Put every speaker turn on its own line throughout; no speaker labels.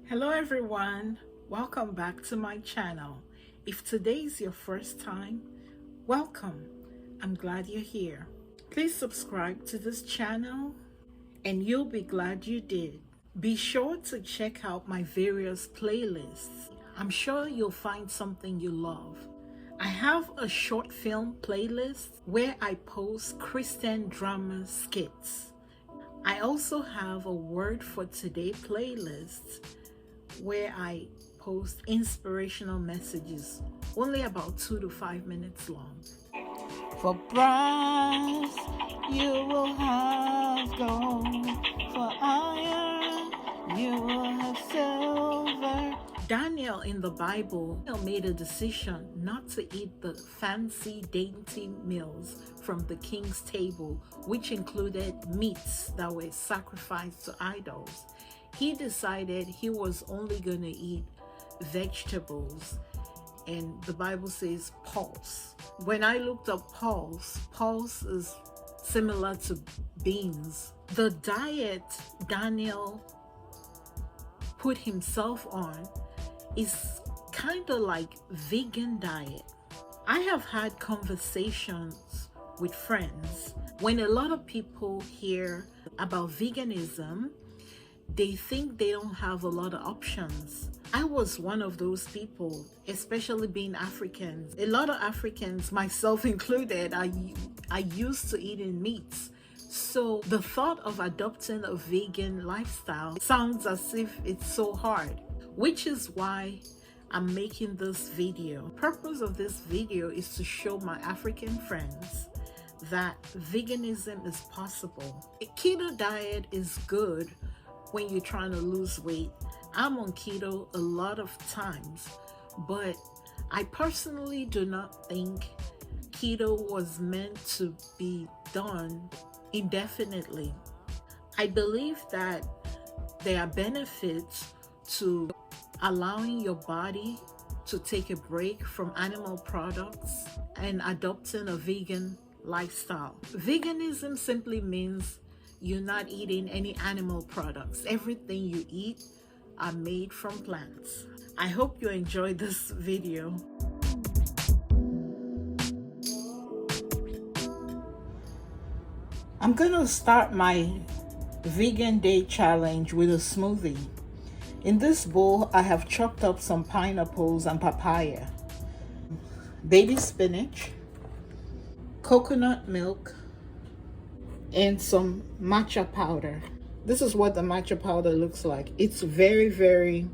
Hello everyone, welcome back to my channel. If today is your first time, welcome. I'm glad you're here. Please subscribe to this channel and you'll be glad you did. Be sure to check out my various playlists. I'm sure you'll find something you love. I have a short film playlist where I post Christian drama skits. I also have a word for today playlist where I post inspirational messages, only about 2 to 5 minutes long. For brass you will have gold, for iron you will have silver. Daniel in the Bible made a decision not to eat the fancy dainty meals from the king's table, which included meats that were sacrificed to idols. He decided he was only going to eat vegetables, and the Bible says pulse. When I looked up pulse is similar to beans. The diet Daniel put himself on is kind of like vegan diet. I have had conversations with friends. When a lot of people hear about veganism, they think they don't have a lot of options. I was one of those people, especially being Africans. A lot of Africans, myself included, are used to eating meats. So the thought of adopting a vegan lifestyle sounds as if it's so hard, which is why I'm making this video. The purpose of this video is to show my African friends that veganism is possible. A keto diet is good when you're trying to lose weight. I'm on keto a lot of times, but I personally do not think keto was meant to be done indefinitely. I believe that there are benefits to allowing your body to take a break from animal products and adopting a vegan lifestyle. Veganism simply means you're not eating any animal products. Everything you eat are made from plants. I hope you enjoyed this video. I'm gonna start my vegan day challenge with a smoothie. In this bowl, I have chopped up some pineapples and papaya, baby spinach, coconut milk, and some matcha powder. This is what the matcha powder looks like. It's very, very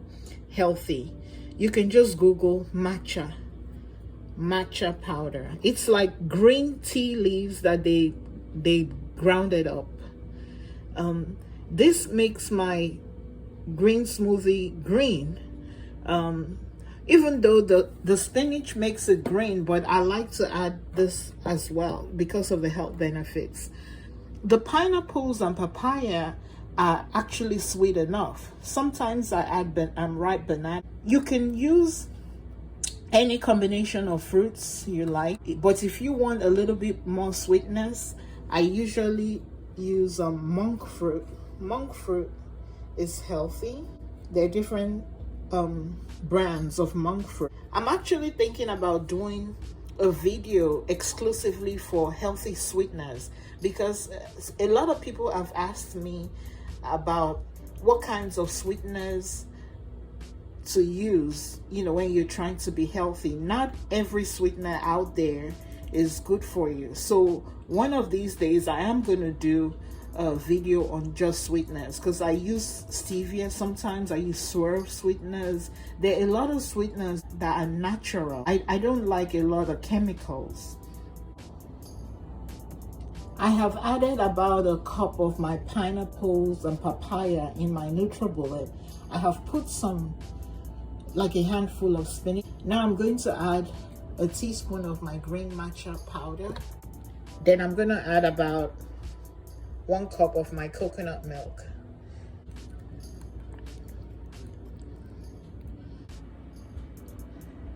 healthy. You can just Google matcha powder. It's like green tea leaves that they grounded up. This makes my green smoothie green. Even though the spinach makes it green, but I like to add this as well because of the health benefits. The pineapples and papaya are actually sweet enough. Sometimes I add ripe banana. You can use any combination of fruits you like, but if you want a little bit more sweetness, I usually use monk fruit. Monk fruit is healthy. There are different brands of monk fruit. I'm actually thinking about doing a video exclusively for healthy sweeteners, because a lot of people have asked me about what kinds of sweeteners to use, when you're trying to be healthy. Not every sweetener out there is good for you. So one of these days I am going to do a video on just sweeteners, because I use stevia, sometimes I use swerve sweeteners. There are a lot of sweeteners that are natural. I don't like a lot of chemicals. I have added about a cup of my pineapples and papaya in my NutriBullet. I have put some, like a handful of spinach. Now I'm going to add a teaspoon of my green matcha powder. Then I'm going to add about 1 cup of my coconut milk.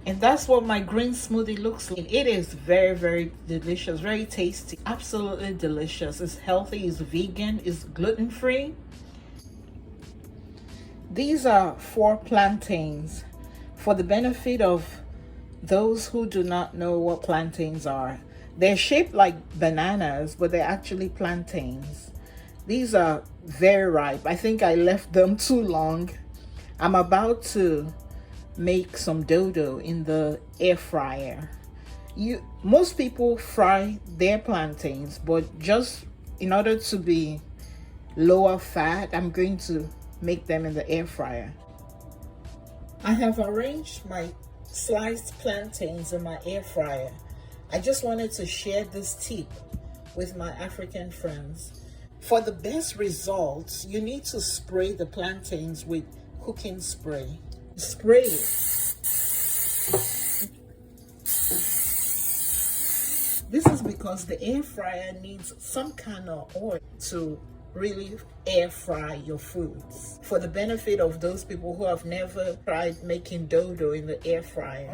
And that's what my green smoothie looks like. It is very, very delicious, very tasty, absolutely delicious. It's healthy, it's vegan, it's gluten-free. These are 4 plantains. For the benefit of those who do not know what plantains are, they're shaped like bananas, but they're actually plantains. These are very ripe. I think I left them too long. I'm about to make some dodo in the air fryer. Most people fry their plantains, but just in order to be lower fat, I'm going to make them in the air fryer. I have arranged my sliced plantains in my air fryer. I just wanted to share this tip with my African friends. For the best results, you need to spray the plantains with cooking spray. Spray it. This is because the air fryer needs some kind of oil to really air fry your foods. For the benefit of those people who have never tried making dodo in the air fryer.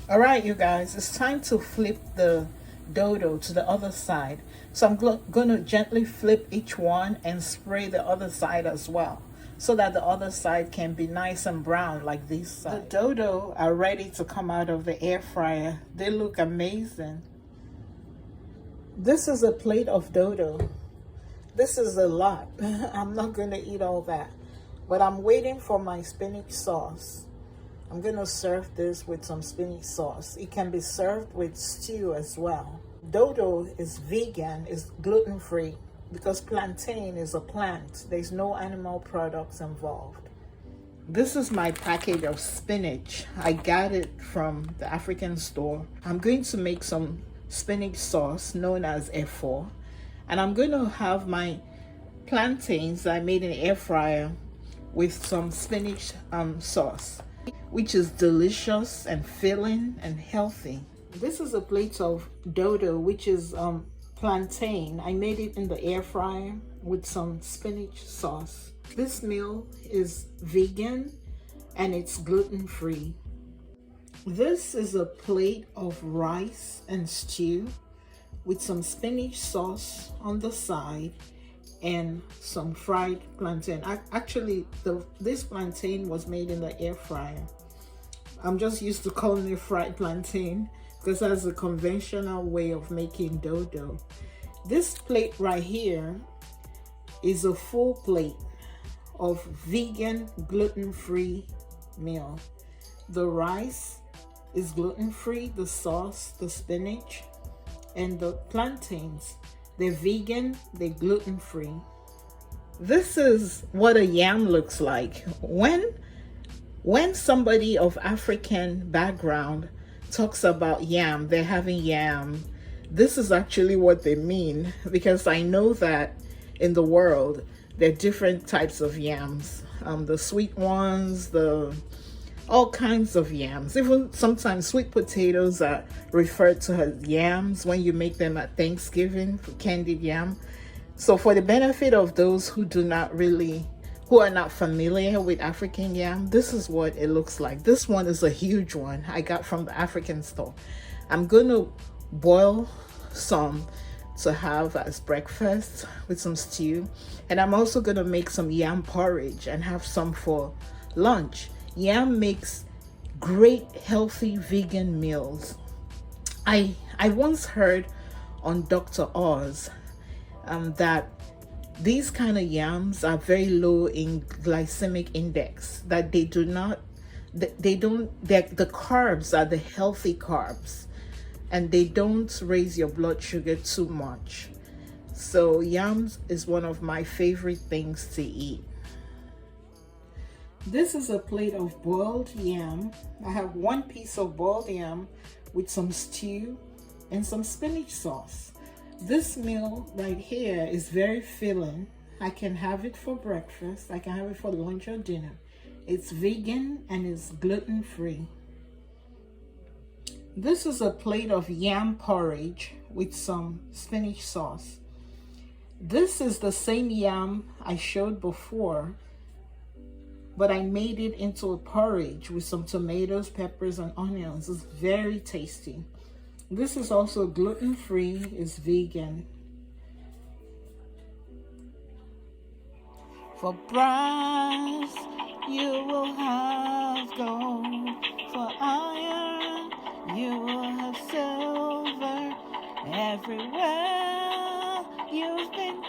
All right, you guys, it's time to flip the dodo to the other side. So I'm going to gently flip each one and spray the other side as well, so that the other side can be nice and brown like this side. The dodo are ready to come out of the air fryer. They look amazing. This is a plate of dodo. This is a lot. I'm not going to eat all that, but I'm waiting for my spinach sauce. I'm going to serve this with some spinach sauce. It can be served with stew as well. Dodo is vegan, is gluten-free, because plantain is a plant. There's no animal products involved. This is my package of spinach. I got it from the African store. I'm going to make some spinach sauce known as efo, and I'm going to have my plantains that I made in the air fryer with some spinach sauce, which is delicious and filling and healthy. This is a plate of dodo, which is plantain. I made it in the air fryer with some spinach sauce. This meal is vegan and it's gluten-free. This is a plate of rice and stew with some spinach sauce on the side and some fried plantain. Actually, this plantain was made in the air fryer. I'm just used to calling it fried plantain because that's a conventional way of making dodo. This plate right here is a full plate of vegan, gluten-free meal. The rice is gluten-free, the sauce, the spinach, and the plantains. They're vegan, they're gluten-free. This is what a yam looks like. When somebody of African background talks about yam, they're having yam, this is actually what they mean, because I know that in the world there are different types of yams, the sweet ones, all kinds of yams. Even sometimes sweet potatoes are referred to as yams when you make them at Thanksgiving, for candied yam. So for the benefit of those who are not familiar with African yam, this is what it looks like. This one is a huge one I got from the African store. I'm going to boil some to have as breakfast with some stew, and I'm also going to make some yam porridge and have some for lunch. Yam makes great healthy vegan meals. I once heard on Dr. Oz that these kind of yams are very low in glycemic index, that the carbs are the healthy carbs, and they don't raise your blood sugar too much. So yams is one of my favorite things to eat. This is a plate of boiled yam. I have 1 piece of boiled yam with some stew and some spinach sauce. This meal right here is very filling. I can have it for breakfast. I can have it for lunch or dinner. It's vegan and it's gluten-free. This is a plate of yam porridge with some spinach sauce. This is the same yam I showed before, but I made it into a porridge with some tomatoes, peppers, and onions. It's very tasty. This is also gluten-free, it's vegan. For brass you will have gold, for iron you will have silver. Everywhere you've been